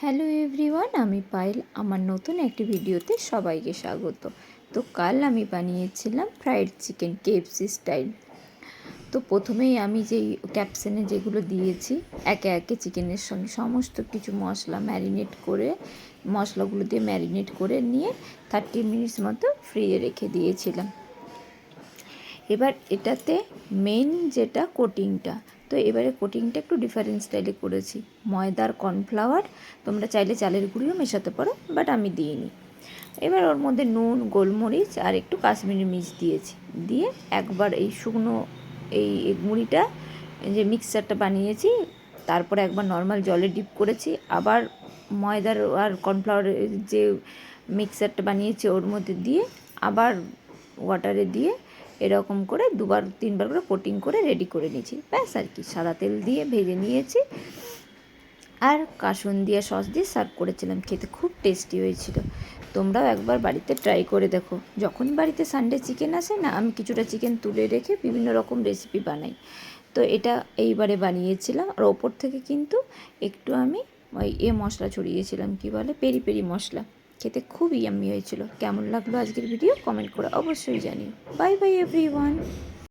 Hello everyone, আমি পায়েল। আমার নতুন একটি ভিডিওতে সবাইকে স্বাগত। তো কাল আমি বানিয়েছিলাম ফ্রাইড চিকেন কেএফসি স্টাইল। তো প্রথমেই আমি যেই ক্যাপশনে যেগুলো দিয়েছি একে একে চিকেনের সঙ্গে সমস্ত কিছু মশলা ম্যারিনেট করে মশলাগুলো দিয়ে ম্যারিনেট করে নিয়ে 30 মিনিটস মতো ফ্রিজে রেখে দিয়েছিলাম। এবার এটাতে মেন যেটা কোটিংটা, তো এবারে কোটিংটা একটু ডিফারেন্ট স্টাইলে করেছি। ময়দার কর্নফ্লাওয়ার, তোমরা চাইলে চালের গুঁড়িও মেশাতে পারো, বাট আমি দিইনি। এবার ওর মধ্যে নুন, গোলমরিচ আর একটু কাশ্মীরি মির্চ দিয়েছি। দিয়ে একবার এই শুকনো এই গুঁড়িটা যে মিক্সচারটা বানিয়েছি, তারপরে একবার নর্মাল জলে ডিপ করেছি, আবার ময়দার আর কর্নফ্লাওয়ারের যে মিক্সচারটা বানিয়েছি ওর মধ্যে দিয়ে আবার ওয়াটারে দিয়ে এরকম করে 2-3 বার করে কোটিং করে রেডি করে নিয়েছি। ব্যাস আর কি, সাদা তেল দিয়ে ভেজে নিয়েছি আর কাসুন্দিয়া সস দিয়ে সার্ভ করেছিলাম। খেতে খুব টেস্টি হয়েছিল। তোমরাও একবার বাড়িতে ট্রাই করে দেখো। যখনই বাড়িতে সানডে চিকেন আসে না, আমি কিছুটা চিকেন তুলে রেখে বিভিন্ন রকম রেসিপি বানাই। তো এটা এইবারে বানিয়েছিলাম। আর ওপর থেকে কিন্তু একটু আমি ওই মশলা ছড়িয়েছিলাম, কী বলে, পেরি পেরি মশলা। খেতে খুব ইয়াম্মি হয়েছিল। কেমন লাগলো আজকের ভিডিও কমেন্ট করে অবশ্যই জানিও। Bye bye everyone.